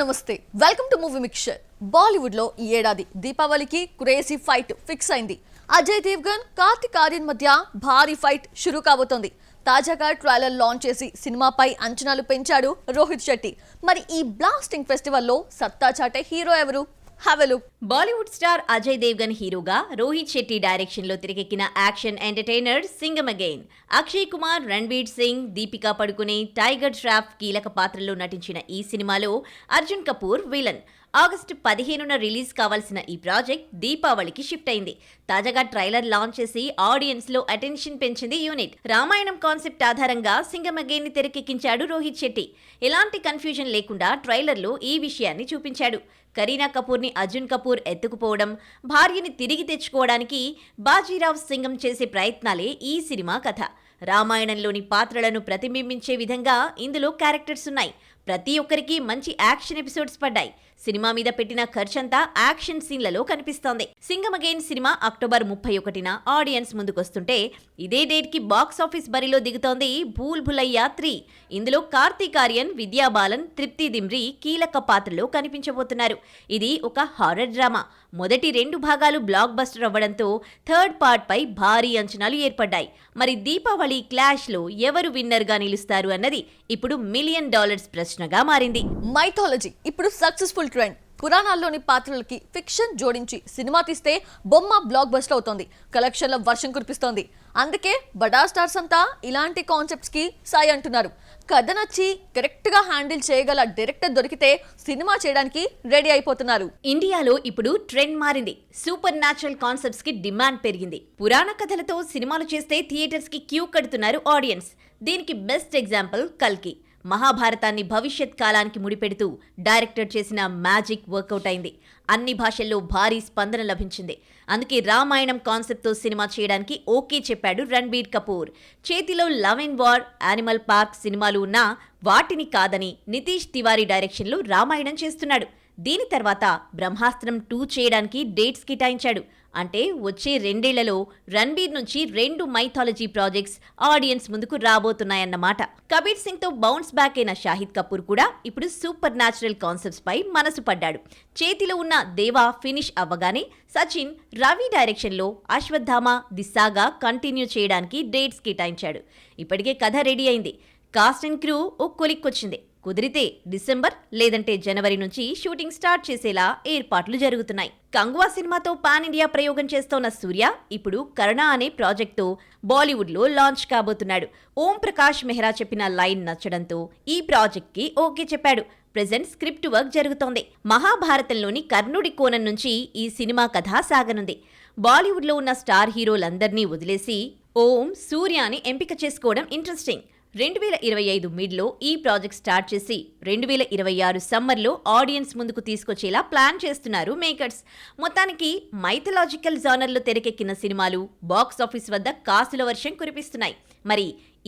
నమస్తే welcome to movie mixture. Bollywood లో ఈ ఏడాది దీపావళికి క్రేజీ ఫైట్ ఫిక్స్ అయింది. అజయ్ దేవ్గన్, కార్తిక్ ఆర్యన్ మధ్య భారీ ఫైట్ షురూ కాబోతోంది. తాజాగా ట్రైలర్ లాంచ్ చేసి సినిమాపై అంచనాలు పెంచాడు రోహిత్ శెట్టి. మరి ఈ బ్లాస్టింగ్ ఫెస్టివల్లో సత్తా చాటే హీరో ఎవరు? Have a look. Bollywood star Ajay Devgn హీరోగా రోహిత్ శెట్టి డైరెక్షన్ లో తెరకెక్కిన action entertainer Singham again. Akshay Kumar, Ranveer Singh, Deepika Padukone, Tiger Shroff కీలక పాత్రల్లో నటించిన ఈ సినిమాలో అర్జున్ కపూర్ విలన్. ఆగస్టు 15న రిలీజ్ కావాల్సిన ఈ ప్రాజెక్ట్ దీపావళికి షిఫ్ట్ అయింది. తాజాగా ట్రైలర్ లాంచ్ చేసి ఆడియన్స్ లో అటెన్షన్ పెంచింది యూనిట్. రామాయణం కాన్సెప్ట్ ఆధారంగా సింగం అగైన్ ని తెరకెక్కించాడు రోహిత్ శెట్టి. ఎలాంటి కన్ఫ్యూజన్ లేకుండా ట్రైలర్లో ఈ విషయాన్ని చూపించాడు. కరీనా కపూర్ని అర్జున్ కపూర్ ఎత్తుకుపోవడం, భార్యని తిరిగి తెచ్చుకోవడానికి బాజీరావ్ సింగం చేసే ప్రయత్నాలే ఈ సినిమా కథ. రామాయణంలోని పాత్రలను ప్రతిబింబించే విధంగా ఇందులో క్యారెక్టర్స్ ఉన్నాయి. ప్రతి ఒక్కరికి మంచి యాక్షన్ ఎపిసోడ్స్ పడ్డాయి. సినిమా మీద పెట్టిన ఖర్చంతా యాక్షన్ సీన్లలో కనిపిస్తోంది. సింగం అగైన్ సినిమా అక్టోబర్ 31న ఆడియన్స్ ముందుకొస్తుంటే, ఇదే డేట్ కి బాక్స్ ఆఫీస్ బరిలో దిగుతోంది భూల్ భులయ్యా 3. ఇందులో కార్తిక్ ఆర్యన్, విద్యా బాలన్, తృప్తి దిమ్రి కీలక పాత్రలో కనిపించబోతున్నారు. ఇది ఒక హారర్ డ్రామా. మొదటి 2 భాగాలు బ్లాక్ బస్టర్ అవ్వడంతో థర్డ్ పార్ట్ పై భారీ అంచనాలు ఏర్పడ్డాయి. మరి దీపావళి క్లాష్ లో ఎవరు విన్నర్ గా నిలుస్తారు అన్నది ఇప్పుడు $1 మిలియన్ ప్రశ్నగా మారింది. మైథాలజీ ఇప్పుడు సక్సెస్ఫుల్ ట్రెండ్. పురాణాల్లోని పాత్రలకి ఫిక్షన్ జోడించి సినిమా తీస్తే బొమ్మ బ్లాక్ బస్టర్ అవుతోంది. కలెక్షన్ల వర్షం కురిపిస్తోంది. అందుకే బడా స్టార్స్ అంతా ఇలాంటి కాన్సెప్ట్స్ కి సాయి అంటున్నారు. కథ నచ్చి కరెక్ట్ గా హ్యాండిల్ చేయగల డైరెక్టర్ దొరికితే సినిమా చేయడానికి రెడీ అయిపోతున్నారు. ఇండియాలో ఇప్పుడు ట్రెండ్ మారింది. సూపర్ న్యాచురల్ కాన్సెప్ట్స్ కి డిమాండ్ పెరిగింది. పురాణ కథలతో సినిమాలు చేస్తే థియేటర్స్ కి క్యూ కడుతున్నారు ఆడియన్స్. దీనికి బెస్ట్ ఎగ్జాంపుల్ కల్కి. మహాభారతాన్ని భవిష్యత్ కాలానికి ముడిపెడుతూ డైరెక్టర్ చేసిన మ్యాజిక్ వర్కౌట్ అయింది. అన్ని భాషల్లో భారీ స్పందన లభించింది. అందుకే రామాయణం కాన్సెప్ట్తో సినిమా చేయడానికి ఓకే చెప్పాడు రణ్బీర్ కపూర్. చేతిలో love and war, animal park సినిమాలు ఉన్నా వాటిని కాదని నితీష్ తివారీ డైరెక్షన్లో రామాయణం చేస్తున్నాడు. దీని తర్వాత బ్రహ్మాస్త్రం 2 చేయడానికి డేట్స్ కేటాయించాడు. అంటే వచ్చే 2 ఏళ్లలో రణ్బీర్ నుంచి 2 మైథాలజీ ప్రాజెక్ట్స్ ఆడియన్స్ ముందుకు రాబోతున్నాయన్నమాట. కబీర్ సింగ్ తో బౌన్స్ బ్యాక్ అయిన షాహిద్ కపూర్ కూడా ఇప్పుడు సూపర్ న్యాచురల్ కాన్సెప్ట్స్ పై మనసు పడ్డాడు. చేతిలో ఉన్న దేవా ఫినిష్ అవ్వగానే సచిన్, రవి డైరెక్షన్లో అశ్వత్థామ ది సాగా కంటిన్యూ చేయడానికి డేట్స్ కేటాయించాడు. ఇప్పటికే కథ రెడీ అయింది. కాస్ట్ అండ్ క్రూ ఓ కొలిక్కొచ్చింది. కుదిరితే డిసెంబర్ లేదంటే జనవరి నుంచి షూటింగ్ స్టార్ట్ చేసేలా ఏర్పాట్లు జరుగుతున్నాయి. కంగువా సినిమాతో పాన్ ఇండియా ప్రయోగం చేస్తోన్న సూర్య ఇప్పుడు కరుణ అనే ప్రాజెక్ట్తో బాలీవుడ్ లో లాంచ్ కాబోతున్నాడు. ఓం ప్రకాష్ మెహ్రా చెప్పిన లైన్ నచ్చడంతో ఈ ప్రాజెక్ట్ కి ఓకే చెప్పాడు. ప్రెజెంట్ స్క్రిప్ట్ వర్క్ జరుగుతోంది. మహాభారతంలోని కర్ణుడి కోణం నుంచి ఈ సినిమా కథ సాగనుంది. బాలీవుడ్ లో ఉన్న స్టార్ హీరోలందర్నీ వదిలేసి ఓం, సూర్యాని ఎంపిక చేసుకోవడం ఇంట్రెస్టింగ్. 2025 మిడ్లో ఈ ప్రాజెక్ట్ స్టార్ట్ చేసి 2026 సమ్మర్లో ఆడియన్స్ ముందుకు తీసుకొచ్చేలా ప్లాన్ చేస్తున్నారు మేకర్స్. మొత్తానికి మైథలాజికల్ జానర్లో తెరకెక్కిన సినిమాలు బాక్స్ ఆఫీస్ వద్ద కాసుల వర్షం కురిపిస్తున్నాయి. మరి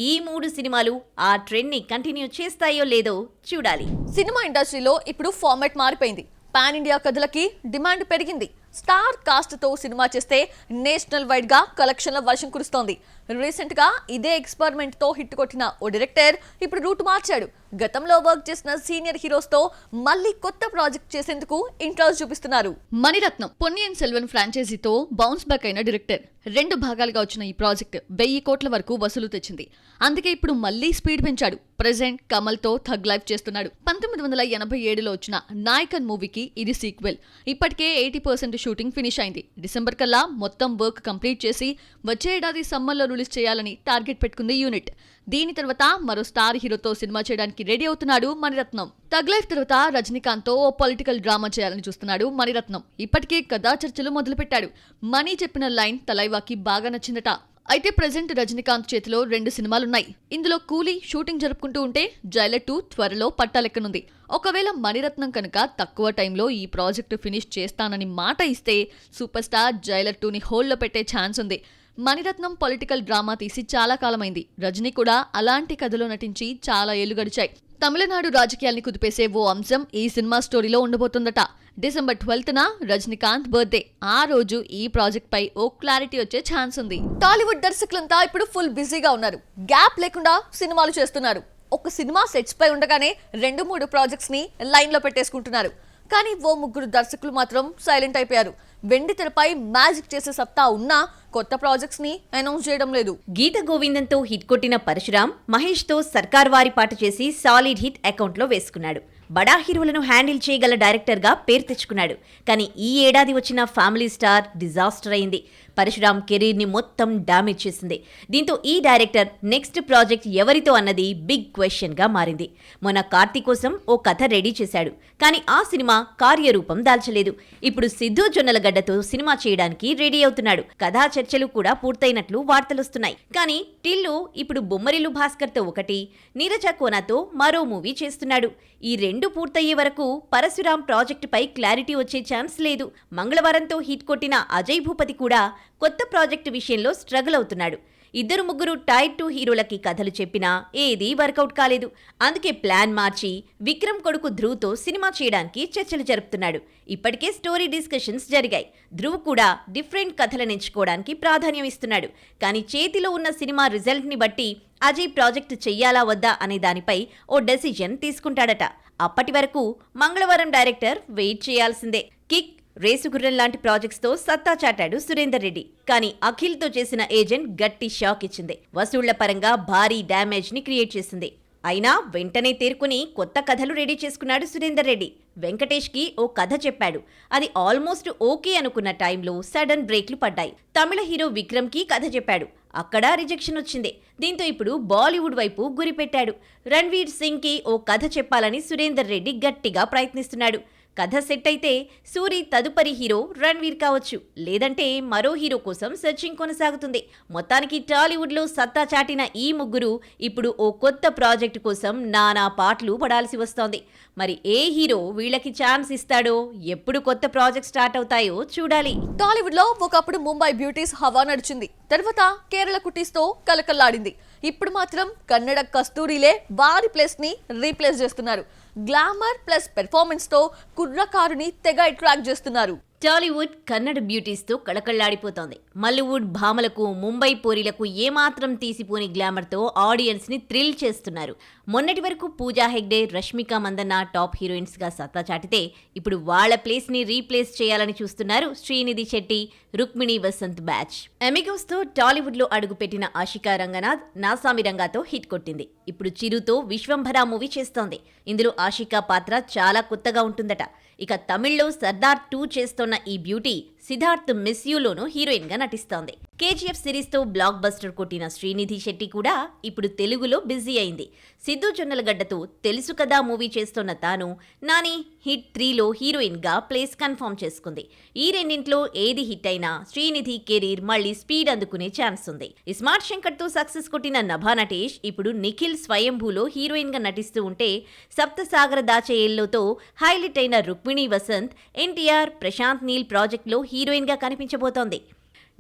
ఈ 3 సినిమాలు ఆ ట్రెండ్ ని కంటిన్యూ చేస్తాయో లేదో చూడాలి. సినిమా ఇండస్ట్రీలో ఇప్పుడు ఫార్మాట్ మారిపోయింది. పాన్ ఇండియా కథలకి డిమాండ్ పెరిగింది. స్టార్ కాస్ట్ తో సినిమా చేస్తే నేషనల్ వైడ్ గా కలెక్షన్ల వర్షం కురుస్తోంది. రీసెంట్ గా ఇదే ఎక్స్పెరిమెంట్ తో హిట్ కొట్టిన ఓ డైరెక్టర్ ఇప్పుడు రూట్ మార్చాడు. గతంలో వర్క్ చేసిన సీనియర్ హీరోస్ తో మళ్ళీ కొత్త ప్రాజెక్ట్ చేసేందుకు ఇంట్రెస్ట్ చూపిస్తున్నారు. మణిరత్నం పొన్నియిన్ సెల్వన్ ఫ్రాంచైజీతో బౌన్స్ బ్యాక్ అయిన డైరెక్టర్. 2 భాగాలుగా వచ్చిన ఈ ప్రాజెక్ట్ 1000 కోట్ల వరకు వసూలు తెచ్చింది. అందుకే ఇప్పుడు మళ్ళీ స్పీడ్ పెంచాడు. ప్రెజెంట్ కమల్ తో థగ్ లైఫ్ చేస్తున్నాడు. 1987లో వచ్చిన నాయకన్ మూవీకి ఇది సీక్వెల్. ఇప్పటికే 80% షూటింగ్ ఫినిష్ అయింది. డిసెంబర్ కల్లా మొత్తం వర్క్ కంప్లీట్ చేసి వచ్చే ఏడాది సమ్మర్లో రిలీజ్ చేయాలని టార్గెట్ పెట్టుకుంది యూనిట్. దీని తర్వాత మరో స్టార్ హీరోతో సినిమా చేయడానికి రెడీ అవుతున్నాడు మణిరత్నం. థగ్ లైఫ్ తర్వాత రజనీకాంత్ తో ఓ పొలిటికల్ డ్రామా చేయాలని చూస్తున్నాడు మణిరత్నం. ఇప్పటికే కథా చర్చలు మొదలుపెట్టాడు. మణి చెప్పిన లైన్ తలైవాకి బాగా నచ్చిందట. అయితే ప్రెజెంట్ రజనీకాంత్ చేతిలో 2 సినిమాలున్నాయి. ఇందులో కూలీ షూటింగ్ జరుపుకుంటూ ఉంటే జైలర్ 2 త్వరలో పట్టాలెక్కనుంది. ఒకవేళ మణిరత్నం కనుక తక్కువ టైంలో ఈ ప్రాజెక్టు ఫినిష్ చేస్తానని మాట ఇస్తే సూపర్ స్టార్ జైలర్ 2ని హోల్డ్లో పెట్టే ఛాన్స్ ఉంది. మణిరత్నం పొలిటికల్ డ్రామా తీసి చాలా కాలమైంది. రజనీ కూడా అలాంటి కథలో నటించి చాలా ఏళ్లు గడిచాయి. తమిళనాడు రాజకీయాల్ని కుదిపేసే ఓ అంశం ఈ సినిమా స్టోరీలో ఉండబోతుందట. డిసెంబర్ 12న రజనీకాంత్ బర్త్డే. ఆ రోజు ఈ ప్రాజెక్ట్ పై ఓ క్లారిటీ వచ్చే ఛాన్స్ ఉంది. టాలీవుడ్ దర్శకులంతా ఇప్పుడు ఫుల్ బిజీగా ఉన్నారు. గ్యాప్ లేకుండా సినిమాలు చేస్తున్నారు. ఒక సినిమా సెట్స్ పై ఉండగానే 2-3 ప్రాజెక్ట్స్ ని లైన్ లో పెట్టేసుకుంటున్నారు. కానీ ఓ ముగ్గురు దర్శకులు మాత్రం సైలెంట్ అయిపోయారు. వెండి తెరపై మ్యాజిక్ చేసే సత్తా ఉన్నా కొత్త ప్రాజెక్ట్స్ ని అనౌన్స్ చేయడం లేదు. గీత గోవిందంతో హిట్ కొట్టిన పరశురాం మహేష్ తో సర్కార్ వారి పాట చేసి సాలిడ్ హిట్ అకౌంట్లో వేసుకున్నాడు. బడా హీరోలను హ్యాండిల్ చేయగల డైరెక్టర్ గా పేరు తెచ్చుకున్నాడు. కానీ ఈ ఏడాది వచ్చిన ఫ్యామిలీ స్టార్ డిజాస్టర్ అయింది. పరశురాం కెరీర్ ని మొత్తం డామేజ్ చేసింది. దీంతో ఈ డైరెక్టర్ నెక్స్ట్ ప్రాజెక్ట్ ఎవరితో అన్నది బిగ్ క్వశ్చన్ గా మారింది. మొన్న కార్తీ కోసం ఓ కథ రెడీ చేశాడు. కానీ ఆ సినిమా కార్యరూపం దాల్చలేదు. ఇప్పుడు సిద్ధు జొన్నలగడ్డతో సినిమా చేయడానికి రెడీ అవుతున్నాడు. కథా చర్చలు కూడా పూర్తయినట్లు వార్తలొస్తున్నాయి. కానీ టిల్లు ఇప్పుడు బొమ్మరిల్లు భాస్కర్ తో ఒకటి, నీరజ కోనాతో మరో మూవీ చేస్తున్నాడు. ఈ రెండు పూర్తయ్యే వరకు పరశురాం ప్రాజెక్టుపై క్లారిటీ వచ్చే ఛాన్స్ లేదు. మంగళవారంతో హిట్ కొట్టిన అజయ్ భూపతి కూడా కొత్త ప్రాజెక్టు విషయంలో స్ట్రగుల్ అవుతున్నాడు. 2-3 టైర్ 2 హీరోలకి కథలు చెప్పినా ఏదీ వర్కౌట్ కాలేదు. అందుకే ప్లాన్ మార్చి విక్రమ్ కొడుకు ధ్రువ్తో సినిమా చేయడానికి చర్చలు జరుపుతున్నాడు. ఇప్పటికే స్టోరీ డిస్కషన్స్ జరిగాయి. ధ్రువ్ కూడా డిఫరెంట్ కథలను ఎంచుకోవడానికి ప్రాధాన్యం ఇస్తున్నాడు. కానీ చేతిలో ఉన్న సినిమా రిజల్ట్ని బట్టి అజయ్ ప్రాజెక్టు చెయ్యాలా వద్దా అనే దానిపై ఓ డెసిజన్ తీసుకుంటాడట. అప్పటి వరకు మంగళవారం డైరెక్టర్ వెయిట్ చేయాల్సిందే. కిక్, రేసుగుర్రం లాంటి ప్రాజెక్ట్స్తో సత్తా చాటాడు సురేందర్ రెడ్డి. కానీ అఖిల్తో చేసిన ఏజెంట్ గట్టి షాక్ ఇచ్చింది. వసూళ్ల పరంగా భారీ డ్యామేజ్ ని క్రియేట్ చేసింది. అయినా వెంటనే తేరుకుని కొత్త కథలు రెడీ చేసుకున్నాడు సురేందర్ రెడ్డి. వెంకటేష్కి ఓ కథ చెప్పాడు. అది ఆల్మోస్ట్ ఓకే అనుకున్న టైంలో సడన్ బ్రేక్లు పడ్డాయి. తమిళ హీరో విక్రమ్కి కథ చెప్పాడు. అక్కడ రిజెక్షన్ వచ్చింది. దీంతో ఇప్పుడు బాలీవుడ్ వైపు గురిపెట్టాడు. రణ్వీర్ సింగ్కి ఓ కథ చెప్పాలని సురేందర్ రెడ్డి గట్టిగా ప్రయత్నిస్తున్నాడు. కథ సెట్ అయితే సూరి తదుపరి హీరో రణ్వీర్ కావచ్చు. లేదంటే మరో హీరో కోసం సెర్చింగ్ కొనసాగుతుంది. మొత్తానికి టాలీవుడ్లో సత్తా చాటిన ఈ ముగ్గురు ఇప్పుడు ఓ కొత్త ప్రాజెక్టు కోసం నానా పాటలు పడాల్సి వస్తోంది. మరి ఏ హీరో వీళ్ళకి ఛాన్స్ ఇస్తాడో, ఎప్పుడు కొత్త ప్రాజెక్ట్ స్టార్ట్ అవుతాయో చూడాలి. టాలీవుడ్ లో ఒకప్పుడు ముంబై బ్యూటీస్ హవా నడిచింది. తర్వాత కేరళ కుటీస్ తో కలకల్లాడింది. ఇప్పుడు మాత్రం కన్నడ కస్తూరిలే వారి ప్లేస్ ని రీప్లేస్ చేస్తున్నారు. గ్లామర్ ప్లస్ పెర్ఫార్మెన్స్ తో కుర్రకారుని తెగ అట్రాక్ట్ చేస్తున్నారు. టాలీవుడ్ కన్నడ బ్యూటీస్తో కళకళ్లాడిపోతోంది. మల్లీవుడ్ భామలకు, ముంబై పోరీలకు ఏమాత్రం తీసిపోని గ్లామర్తో ఆడియన్స్ని థ్రిల్ చేస్తున్నారు. మొన్నటి వరకు పూజా హెగ్డే, రష్మిక మందన్న టాప్ హీరోయిన్స్గా సత్తా చాటితే ఇప్పుడు వాళ్ల ప్లేస్ని రీప్లేస్ చేయాలని చూస్తున్నారు శ్రీనిధి శెట్టి, రుక్మిణి వసంత్ బ్యాచ్. అమిగోస్తో టాలీవుడ్లో అడుగుపెట్టిన ఆషికా రంగనాథ్ నాసామి రంగాతో హిట్ కొట్టింది. ఇప్పుడు చిరుతో విశ్వంభర మూవీ చేస్తోంది. ఇందులో ఆషికా పాత్ర చాలా కొత్తగా ఉంటుందట. ఇక తమిళ్లో సర్దార్ 2 చేస్తోన్న ఈ బ్యూటీ సిద్ధార్థ్ మిస్ యూలోనూ హీరోయిన్ గా నటిస్తోంది. కేజీఎఫ్ సిరీస్ తో బ్లాక్ బస్టర్ కొట్టిన శ్రీనిధి శెట్టి కూడా ఇప్పుడు తెలుగులో బిజీ అయింది. సిద్ధు జొన్నలగడ్డతో తెలుసు కదా మూవీ చేస్తోన్న తాను నాని హిట్ 3లో హీరోయిన్ గా ప్లేస్ కన్ఫర్మ్ చేసుకుంది. ఈ రెండింట్లో ఏది హిట్ అయినా శ్రీనిధి కెరీర్ మళ్లీ స్పీడ్ అందుకునే ఛాన్స్ ఉంది. స్మార్ట్ శంకర్ తో సక్సెస్ కొట్టిన నభా నటేష్ ఇప్పుడు నిఖిల్ స్వయంభూలో హీరోయిన్ గా నటిస్తూ ఉంటే, సప్తసాగర దాచేయల్లోతో హైలైట్ అయిన రుక్మిణి వసంత్ ఎన్టీఆర్, ప్రశాంత్ నీల్ ప్రాజెక్టులో హీరోయిన్ గా కనిపించబోతోంది.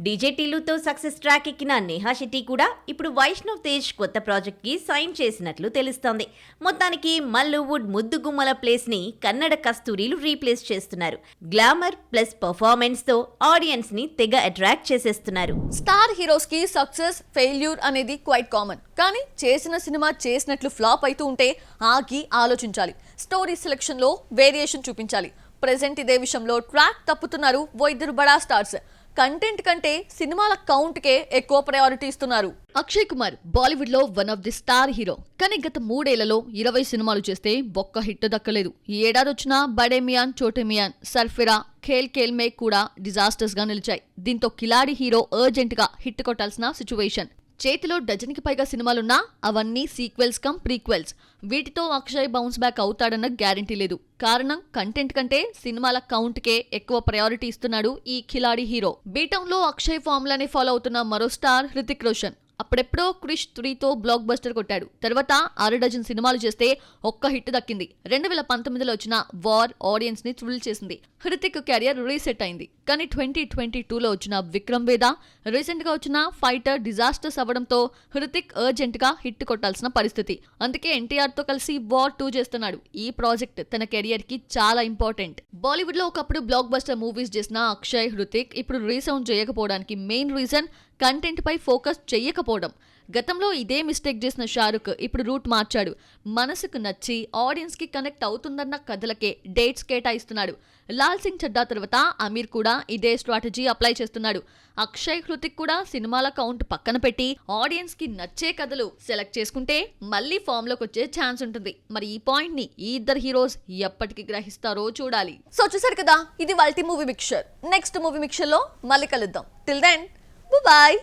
డీజే టిల్లుతో సక్సెస్ ట్రాక్ ఎక్కిన నేహా శెట్టి కూడా ఇప్పుడు వైష్ణవ్ తేజ్ కొత్త ప్రాజెక్ట్ కి సైన్ చేసినట్లు తెలుస్తోంది. మొత్తానికి మల్లీవుడ్ ముద్దుగుమ్మల ప్లేస్ ని కన్నడ కస్తూరీలు రీప్లేస్ చేస్తున్నారు. గ్లామర్ ప్లస్ పర్ఫార్మెన్స్ తో ఆడియన్స్ ని తెగ అట్రాక్ట్ చేసేస్తున్నారు. స్టార్ హీరోస్ కి సక్సెస్ ఫెయిల్యూర్ అనేది క్వైట్ కామన్. కానీ చేసిన సినిమా చేసినట్లు ఫ్లాప్ అవుతూ ఉంటే ఆగి ఆలోచించాలి. స్టోరీ సెలెక్షన్ లో వేరియేషన్ చూపించాలి. ప్రెజెంట్ ఇదే విషయంలో ట్రాక్ తప్పుతున్నారు ఓ ఇద్దరు బడా స్టార్స్. కంటెంట్ కంటే సినిమాల కౌంట్ కే ఎక్కువ ప్రయారిటీ ఇస్తున్నారు. అక్షయ్ కుమార్ బాలీవుడ్ లో one of the star hero. కానీ గత 3 ఏళ్లలో 20 సినిమాలు చేస్తే ఒక్క హిట్ దక్కలేదు. ఈ ఏడాది వచ్చిన బడే మియాన్, చోటే మియాన్, సర్ఫిరా, ఖేల్ ఖేల్ మే కూడా డిజాస్టర్స్ గా నిలిచాయి. దీంతో కిలాడి హీరో అర్జెంట్ గా హిట్ కొట్టాల్సిన సిచ్యువేషన్. చేతిలో డజన్కి పైగా సినిమాలున్నా అవన్నీ సీక్వెల్స్ కమ్ ప్రీక్వెల్స్. వీటితో అక్షయ్ బౌన్స్ బ్యాక్ అవుతాడన్న గ్యారంటీ లేదు. కారణం కంటెంట్ కంటే సినిమాల కౌంట్ కే ఎక్కువ ప్రయారిటీ ఇస్తున్నాడు ఈ ఖిలాడి హీరో. బీటౌన్ లో అక్షయ్ ఫార్ములానే ఫాలో అవుతున్న మరో స్టార్ హృతిక్ రోషన్. అప్పుడెప్పుడో క్రిష్ 3తో బ్లాక్ బస్టర్ కొట్టాడు. తర్వాత 6 డజన్ సినిమాలు చేస్తే ఒక్క హిట్ దక్కింది. 2019లో వచ్చిన వార్ ఆడియన్స్ ని థ్రిల్ చేసింది. హృతిక్ కెరియర్ రీసెట్ అయింది. కానీ 2022లో వచ్చిన విక్రమ్ వేద, రీసెంట్ గా వచ్చిన ఫైటర్ డిజాస్టర్స్ అవ్వడంతో హృతిక్ అర్జెంట్ గా హిట్ కొట్టాల్సిన పరిస్థితి. అందుకే ఎన్టీఆర్ తో కలిసి వార్ 2 చేస్తున్నాడు. ఈ ప్రాజెక్ట్ తన కెరియర్ కి చాలా ఇంపార్టెంట్. బాలీవుడ్ లో ఒకప్పుడు బ్లాక్ బస్టర్ మూవీస్ చేసిన అక్షయ్, హృతిక్ ఇప్పుడు రీసౌండ్ చేయకపోవడానికి మెయిన్ రీజన్ కంటెంట్ పై ఫోకస్ చెయ్యకపోవడం. గతంలో ఇదే మిస్టేక్ చేసిన షారుఖ్ ఇప్పుడు రూట్ మార్చాడు. మనసుకు నచ్చి ఆడియన్స్ కి కనెక్ట్ అవుతుందన్న కథలకే డేట్స్ కేటాయిస్తున్నాడు. లాల్ సింగ్ చడ్డా తర్వాత అమీర్ కూడా ఇదే స్ట్రాటజీ అప్లై చేస్తున్నాడు. అక్షయ్, హృతిక్ కూడా సినిమాల కౌంట్ పక్కన పెట్టి ఆడియన్స్ కి నచ్చే కథలు సెలెక్ట్ చేసుకుంటే మళ్ళీ ఫామ్ లోకి వచ్చే ఛాన్స్ ఉంటుంది. మరి ఈ పాయింట్ ని ఈ ఇద్దరు హీరోస్ ఎప్పటికి గ్రహిస్తారో చూడాలి. సో చూసారు కదా, ఇది వాల్టి movie mixture. Next movie mixture లో మళ్ళీ కలుద్దాం. Till then bye.